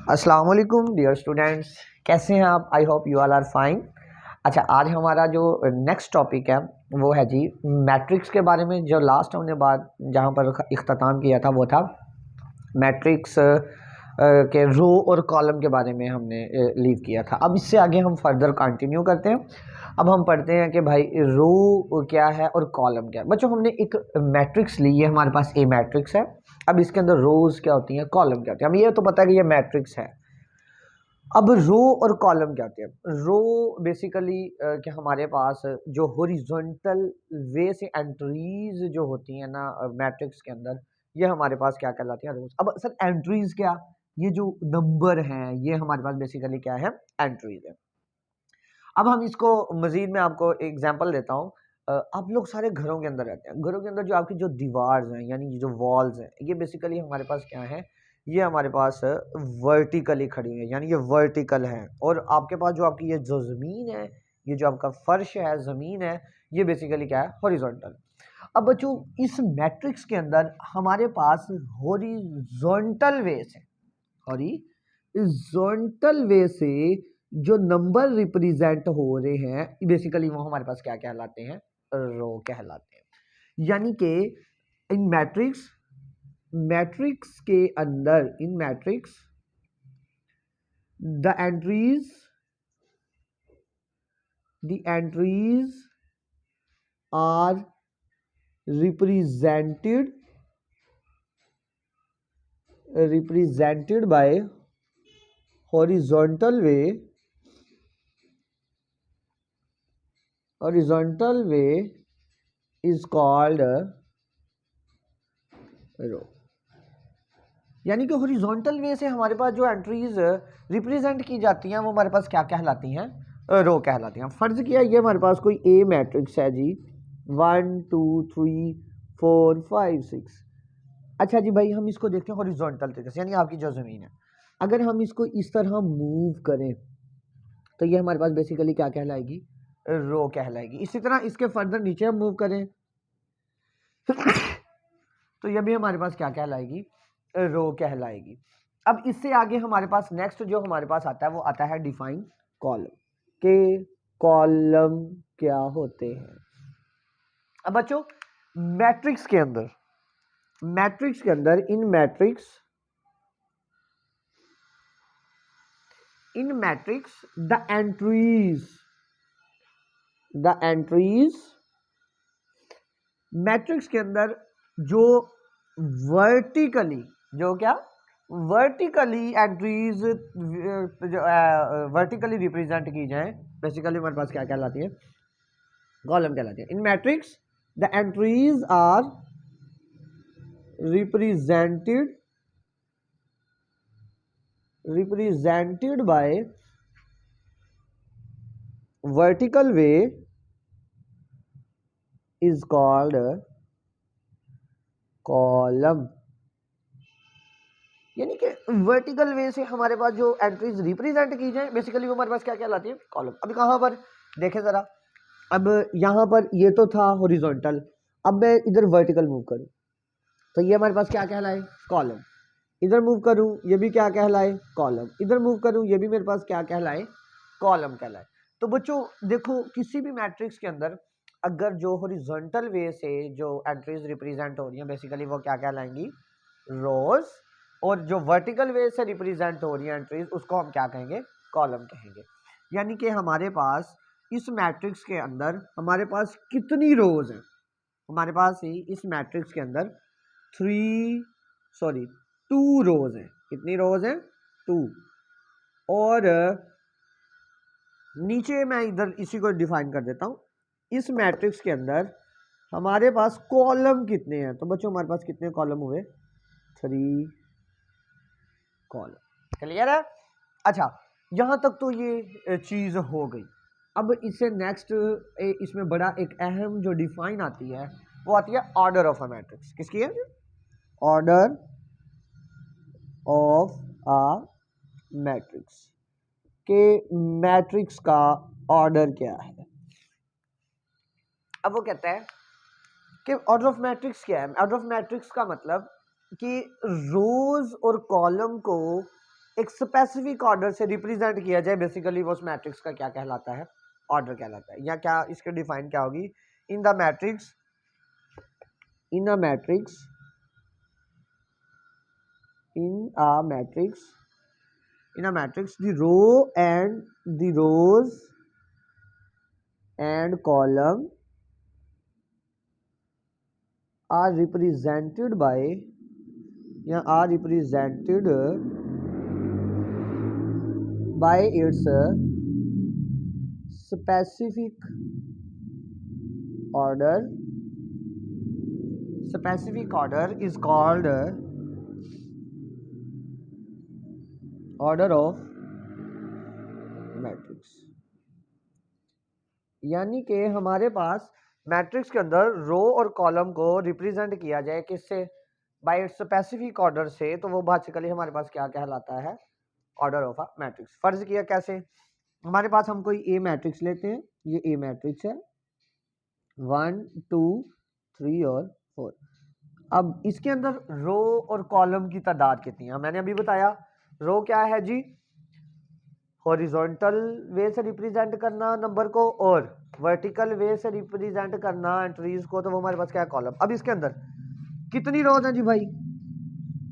अस्सलाम वालेकुम dear students, कैसे हैं आप? I hope you all are fine. अच्छा, आज हमारा जो नेक्स्ट टॉपिक है वो है जी मैट्रिक्स के बारे में। जो लास्ट हमने बात जहाँ पर इख्तिताम किया था वो था मैट्रिक्स के रो और कॉलम के बारे में हमने लीव किया था। अब इससे आगे हम फर्दर कंटिन्यू करते हैं। अब हम पढ़ते हैं कि भाई रो क्या है और कॉलम क्या है। बच्चों, हमने एक मैट्रिक्स ली है, हमारे पास ए मैट्रिक्स है। अब इसके अंदर रोज क्या होती हैं, कॉलम क्या होती है। हमें ये तो पता है कि ये मैट्रिक्स है। अब रो और कॉलम क्या होते हैं? रो बेसिकली कि हमारे पास जो हॉरिजॉन्टल वे से एंट्रीज जो होती हैं ना मैट्रिक्स के अंदर, ये हमारे पास क्या कहलाती हैं? रोज। अब सर एंट्रीज क्या? ये जो नंबर हैं ये हमारे पास बेसिकली क्या है? एंट्रीज है। अब हम इसको मजीद में आपको एग्जांपल देता हूँ। आप लोग सारे घरों के अंदर रहते हैं। घरों के अंदर जो आपकी जो दीवार्स हैं यानी जो वॉल्स हैं, ये बेसिकली हमारे पास क्या है? ये हमारे पास वर्टिकली खड़ी हुई है, यानी ये वर्टिकल है। और आपके पास जो आपकी ये जो ज़मीन है, ये जो आपका फर्श है, ज़मीन है, ये बेसिकली क्या है? हॉरिजॉन्टल। अब बच्चों, इस मैट्रिक्स के अंदर हमारे पास हॉरिजॉन्टल वे से हॉरिजॉन्टल वे से जो नंबर रिप्रेजेंट हो रहे हैं बेसिकली वो हमारे पास क्या कहलाते हैं? रो कहलाते हैं। यानी कि इन मैट्रिक्स के अंदर in matrix the entries are represented by horizontal way is called row. यानी कि हॉरिजॉन्टल वे से हमारे पास जो एंट्रीज रिप्रेजेंट की जाती हैं वो हमारे पास क्या कहलाती हैं? रो कहलाती हैं। फर्ज किया ये हमारे पास कोई ए मैट्रिक्स है जी, 1 2 3 4 5 6। अच्छा जी भाई, हम इसको देखते हैं हॉरिजॉन्टल तरीके से, यानी आपकी जो ज़मीन है, अगर हम इसको इस तरह मूव करें तो ये हमारे पास बेसिकली क्या कहलाएगी? रो कहलाएगी। इसी तरह इसके फर्दर नीचे हम मूव करें तो ये भी हमारे पास क्या कहलाएगी? रो कहलाएगी। अब इससे आगे हमारे पास नेक्स्ट जो हमारे पास आता है वो आता है डिफाइन कॉलम। के कॉलम क्या होते हैं? अब बच्चों, मैट्रिक्स के अंदर in matrix the entries matrix के अंदर जो वर्टिकली एंट्रीज वर्टिकली रिप्रेजेंट की जाए बेसिकली हमारे पास क्या कहलाती है? कॉलम कहलाती है। In matrix the entries are represented by vertical way is called column. यानी कि वर्टिकल वे से हमारे पास जो एंट्रीज रिप्रेजेंट की जाए बेसिकली वो हमारे पास क्या कहलाती है? कॉलम। अब कहाँ पर देखें जरा, अब यहाँ पर ये तो था हॉरिजॉन्टल, अब मैं इधर वर्टिकल मूव करूँ तो ये हमारे पास क्या कहलाए? कॉलम। इधर मूव करूँ ये भी क्या कहलाए? कॉलम। इधर मूव करूँ ये भी मेरे पास क्या कहलाए? कॉलम कहलाए। तो बच्चों देखो, किसी भी मैट्रिक्स के अंदर अगर जो हॉरिजॉन्टल वे से जो एंट्रीज रिप्रेजेंट हो रही हैं बेसिकली वो क्या कहलाएंगी? रोज। और जो वर्टिकल वे से रिप्रेजेंट हो रही है एंट्रीज उसको हम क्या कहेंगे? कॉलम कहेंगे। यानी कि हमारे पास इस मैट्रिक्स के अंदर हमारे पास कितनी रोज हैं? हमारे पास ही इस मैट्रिक्स के अंदर 2 रोज हैं। कितनी रोज हैं? 2। और नीचे मैं इधर इसी को डिफाइन कर देता हूं। इस मैट्रिक्स के अंदर हमारे पास कॉलम कितने हैं? तो बच्चों हमारे पास कितने कॉलम हुए? 3 कॉलम। क्लियर है? अच्छा, यहां तक तो ये चीज हो गई। अब इससे नेक्स्ट इसमें बड़ा एक अहम जो डिफाइन आती है वो आती है ऑर्डर ऑफ अ मैट्रिक्स। किसकी है? Order of a matrix. के मैट्रिक्स का ऑर्डर क्या है? अब वो कहता है कि ऑर्डर ऑफ मैट्रिक्स क्या है? ऑर्डर ऑफ मैट्रिक्स का मतलब कि रोज और कॉलम को एक स्पेसिफिक ऑर्डर से रिप्रेजेंट किया जाए, बेसिकली वो उस मैट्रिक्स का क्या कहलाता है, ऑर्डर कहलाता है। या क्या इसके डिफाइन क्या होगी, in the matrix, in a matrix, in a matrix, in a matrix the row and the rows and column are represented by या are represented by its specific order. Specific order is called order of matrix. यानी कि हमारे पास matrix के अंदर रो और column को represent किया जाए किससे, बाय इट्स स्पेसिफिक ऑर्डर से, तो वो बेसिकली हमारे पास क्या कहलाता है, ऑर्डर ऑफ अ मैट्रिक्स। फर्ज किया कैसे, हमारे पास हम कोई ए मैट्रिक्स लेते हैं, ये ए मैट्रिक्स है 1 2 3 और 4। अब इसके अंदर रो और कॉलम की तादाद कितनी है, मैंने अभी बताया रो क्या है जी, हॉरिजॉन्टल वे से रिप्रेजेंट करना नंबर को और वर्टिकल वे से रिप्रेजेंट करना एंट्रीज को, तो वो हमारे पास क्या है, कॉलम। अब इसके अंदर कितनी रोज हैं जी भाई,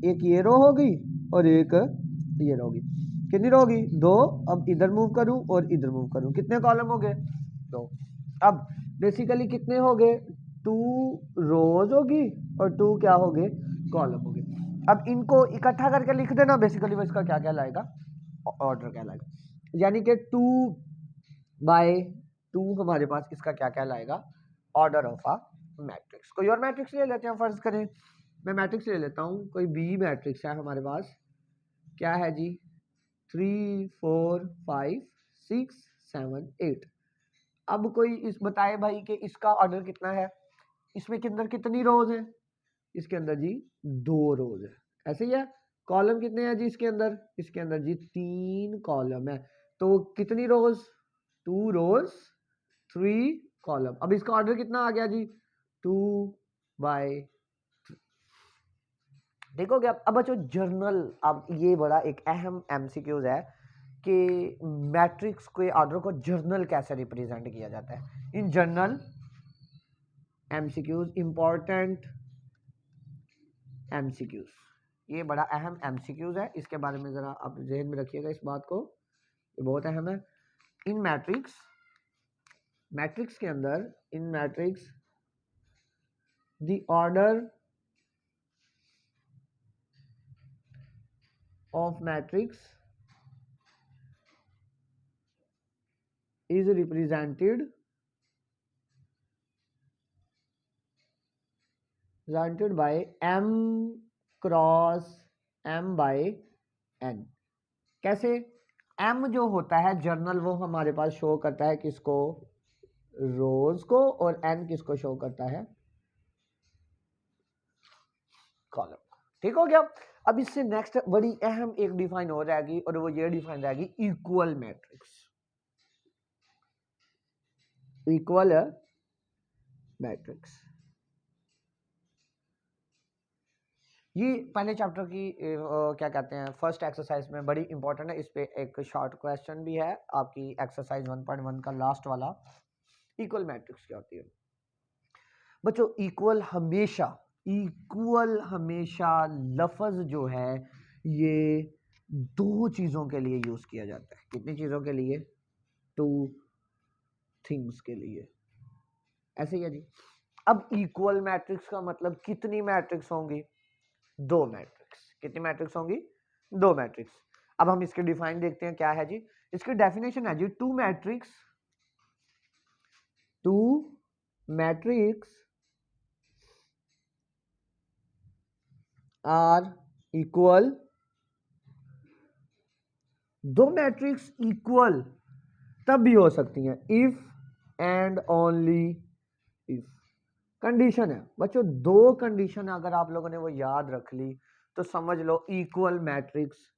एक ये रो होगी और एक ये रो होगी, कितनी रो होगी, 2। अब इधर मूव करूं और इधर मूव करूं, कितने कॉलम हो गए, 2। अब बेसिकली कितने हो गए, 2 रोज होगी और 2 क्या हो गए, कॉलम हो गए। अब इनको इकट्ठा करके लिख देना, बेसिकली वो इसका क्या कहलाएगा, ऑर्डर कहलाएगा। यानी कि 2/2 हमारे पास इसका क्या कहलाएगा, ऑर्डर ऑफ अ मैट्रिक्स। कोई और मैट्रिक्स ले लेते हैं, फर्ज करें मैं मैट्रिक्स ले लेता हूं, कोई बी मैट्रिक्स है हमारे पास, क्या है जी 3 4 5 6 7 8। अब कोई इस बताए भाई कि इसका ऑर्डर कितना है, इसमें के अंदर कितनी रोज है, इसके अंदर जी 2 रोज है, ऐसे ही है। कॉलम कितने हैं जी इसके अंदर जी 3 कॉलम है, तो कितनी रोज, 2 रोज 3 कॉलम। अब इसका ऑर्डर कितना आ गया जी 2/3, ठीक हो गया। अब बच्चों जर्नल, अब ये बड़ा एक अहम एमसीक्यूज है कि मैट्रिक्स के ऑर्डर को जर्नल कैसे रिप्रेजेंट किया जाता है। इन जर्नल एमसीक्यूज, इंपॉर्टेंट एमसीक्यूज, ये बड़ा अहम एमसीक्यूज है, इसके बारे में जरा आप ज़हन में रखिएगा इस बात को, ये बहुत अहम है। इन मैट्रिक्स, मैट्रिक्स के अंदर, in matrix the order of matrix is represented by m cross m by n। कैसे, m जो होता है जर्नल, वो हमारे पास शो करता है किसको, रोज को, और n किसको शो करता है, कॉलम। ठीक हो गया। अब इससे नेक्स्ट बड़ी अहम एक डिफाइन हो जाएगी, और वो ये डिफाइन रहेगी इक्वल मैट्रिक्स। इक्वल मैट्रिक्स, ये पहले चैप्टर की क्या कहते हैं फर्स्ट एक्सरसाइज में बड़ी इंपॉर्टेंट है। इस पे एक शॉर्ट क्वेश्चन भी है आपकी एक्सरसाइज 1.1 का लास्ट वाला, इक्वल मैट्रिक्स क्या होती है। बच्चों इक्वल हमेशा लफ्ज जो है ये 2 चीजों के लिए यूज किया जाता है। कितनी चीजों के लिए, 2 थिंग्स के लिए, ऐसे ही है जी। अब इक्वल मैट्रिक्स का मतलब कितनी मैट्रिक्स होंगी, 2 मैट्रिक्स। कितनी मैट्रिक्स होंगी, 2 मैट्रिक्स। अब हम इसके डिफाइन देखते हैं क्या है जी, इसकी डेफिनेशन है जी 2 matrix are equal. 2 matrix equal तब भी हो सकती हैं if and only if. Condition है बच्चों, 2 कंडीशन अगर आप लोगों ने वो याद रख ली तो समझ लो इक्वल मैट्रिक्स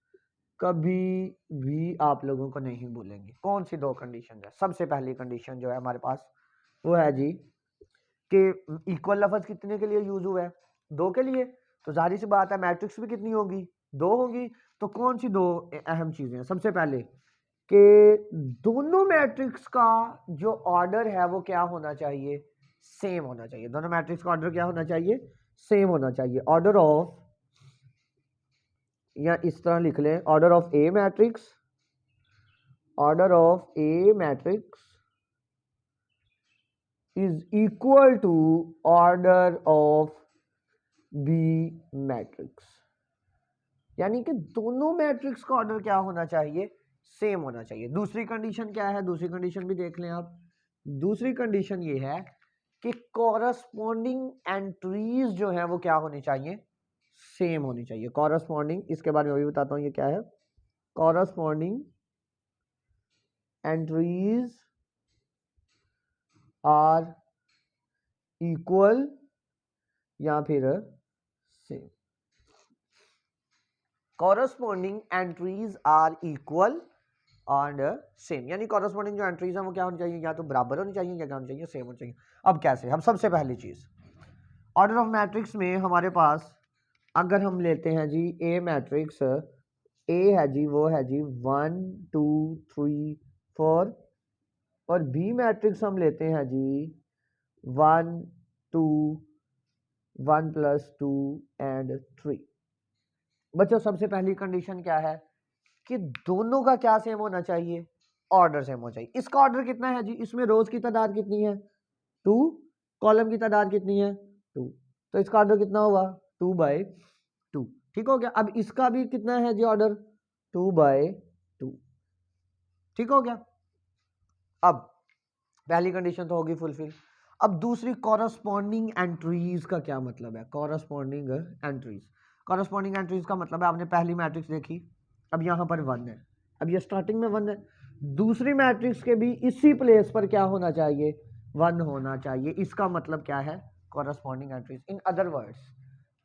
कभी भी आप लोगों को नहीं भूलेंगे। कौन सी 2 कंडीशन है, सबसे पहली कंडीशन जो है हमारे पास वो है जी कि इक्वल लफ्ज कितने के लिए यूज हुआ है, 2 के लिए। तो जाहिर सी बात है मैट्रिक्स भी कितनी होगी, 2 होगी। तो कौन सी दो अहम चीजें हैं? सबसे पहले कि दोनों मैट्रिक्स का जो ऑर्डर है वो क्या होना चाहिए? सेम होना चाहिए। दोनों मैट्रिक्स का ऑर्डर क्या होना चाहिए? सेम होना चाहिए। ऑर्डर ऑफ, या इस तरह लिख लें, order of A matrix, order of A matrix is equal to order of B matrix. यानी कि दोनों मैट्रिक्स का ऑर्डर क्या होना चाहिए? सेम होना चाहिए। दूसरी कंडीशन क्या है? दूसरी कंडीशन भी देख लें आप। दूसरी कंडीशन ये है कि कॉरस्पॉन्डिंग एंट्रीज जो है वो क्या होनी चाहिए? सेम होनी चाहिए। कॉरस्पॉन्डिंग, इसके बारे में भी बताता हूं ये क्या है। कॉरस्पॉन्डिंग एंट्रीज आर इक्वल या फिर same. Corresponding entries are equal and same, यानी कॉरस्पॉन्डिंग जो एंट्रीज हैं वो क्या होनी चाहिए? या तो बराबर होनी चाहिए या क्या होनी चाहिए? सेम होनी चाहिए। अब कैसे? हम सबसे पहली चीज, ऑर्डर ऑफ मैट्रिक्स में हमारे पास अगर हम लेते हैं जी ए मैट्रिक्स, ए है जी वो है जी 1 2 3 4, और बी मैट्रिक्स हम लेते हैं जी 1 2 1 + 2 एंड 3। बच्चों सबसे पहली कंडीशन क्या है कि दोनों का क्या सेम होना चाहिए? ऑर्डर सेम होना चाहिए। इसका ऑर्डर कितना है जी? इसमें रोज की तादाद कितनी है? 2। कॉलम की तादाद कितनी है? 2। तो इसका ऑर्डर कितना हुआ? 2/2। ठीक हो गया। अब इसका भी कितना है जी ऑर्डर? 2/2। ठीक हो गया। अब पहली कंडीशन तो होगी फुलफिल। अब दूसरी, कॉरस्पॉन्डिंग एंट्रीज का क्या मतलब है? कॉरस्पॉन्डिंग एंट्रीज, कॉरस्पॉन्डिंग एंट्रीज का मतलब है, आपने पहली मैट्रिक्स देखी, अब यहां पर 1 है, अब ये स्टार्टिंग में 1 है, दूसरी मैट्रिक्स के भी इसी प्लेस पर क्या होना चाहिए? 1 होना चाहिए। इसका मतलब क्या है? Corresponding entries. In other words,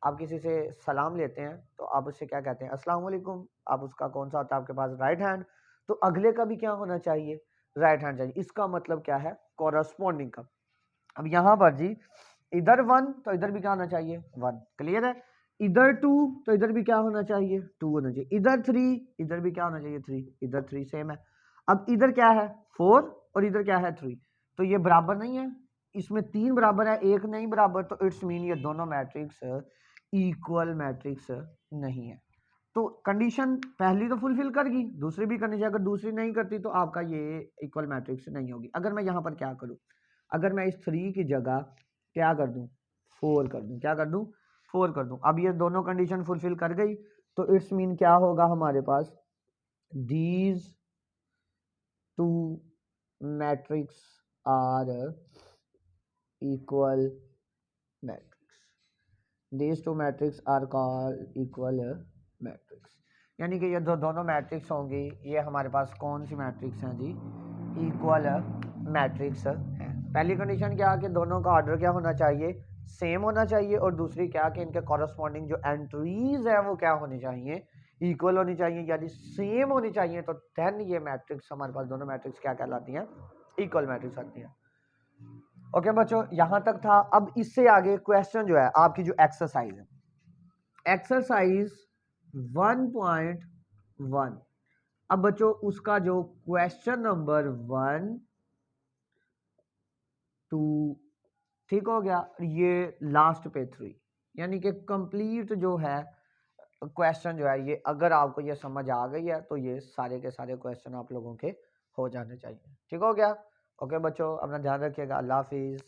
आप किसी से सलाम लेते हैं तो आप उससे क्या कहते हैं? अस्सलाम वालेकुम। आप उसका कौन सा होता है आपके पास? Right hand. तो अगले का भी क्या होना चाहिए? राइट हैंड चाहिए। इसका मतलब क्या है? कॉरस्पॉन्डिंग का। अब यहां पर जी इधर 1 तो इधर भी क्या होना चाहिए? 1। क्लियर है? इधर 2 तो इधर भी क्या होना चाहिए? 2 होना चाहिए। इधर 3, इधर भी क्या होना चाहिए? 3। इधर 3 सेम है। अब इधर क्या है? 4, और इधर क्या है? 3। तो ये बराबर नहीं है, इसमें 3 बराबर है, 1 नहीं बराबर, तो इट्स मीन ये दोनों मैट्रिक्स इक्वल मैट्रिक्स नहीं है। तो कंडीशन पहली तो फुलफिल कर गई, दूसरी भी करनी चाहिए। अगर दूसरी नहीं करती तो आपका ये इक्वल मैट्रिक्स नहीं होगी। अगर मैं यहाँ पर क्या करूँ? अगर मैं इस 3 की जगह क्या कर दूं? 4 कर दूं। क्या कर दूं? 4 कर दूं। अब ये दोनों कंडीशन फुलफिल कर गई, तो इट्स मीन क्या होगा हमारे पास? These two matrix are equal matrix. These two matrix are called equal matrix. यानी कि ये दोनों मैट्रिक्स होंगी, ये हमारे पास कौन सी मैट्रिक्स हैं जी? इक्वल मैट्रिक्स है। पहली कंडीशन क्या कि दोनों का ऑर्डर क्या होना चाहिए? सेम होना चाहिए। और दूसरी क्या कि इनके कॉरस्पॉन्डिंग जो एंट्रीज है वो क्या होनी चाहिए? इक्वल होनी चाहिए, यानी सेम होनी चाहिए। तो देन ये मैट्रिक्स हमारे पास, दोनों मैट्रिक्स क्या कहलाती हैं? इक्वल मैट्रिक्स आती हैं। ओके बच्चों, यहां तक था। अब इससे आगे क्वेश्चन जो है आपकी जो एक्सरसाइज है, एक्सरसाइज 1.1। अब बच्चों उसका जो क्वेश्चन नंबर 1 2 ठीक हो गया, ये लास्ट पे 3, यानी कि कंप्लीट जो है क्वेश्चन जो है ये, अगर आपको ये समझ आ गई है तो ये सारे के सारे क्वेश्चन आप लोगों के हो जाने चाहिए। ठीक हो गया? ओके बच्चों, अपना ध्यान रखिएगा। अल्लाह हाफिज।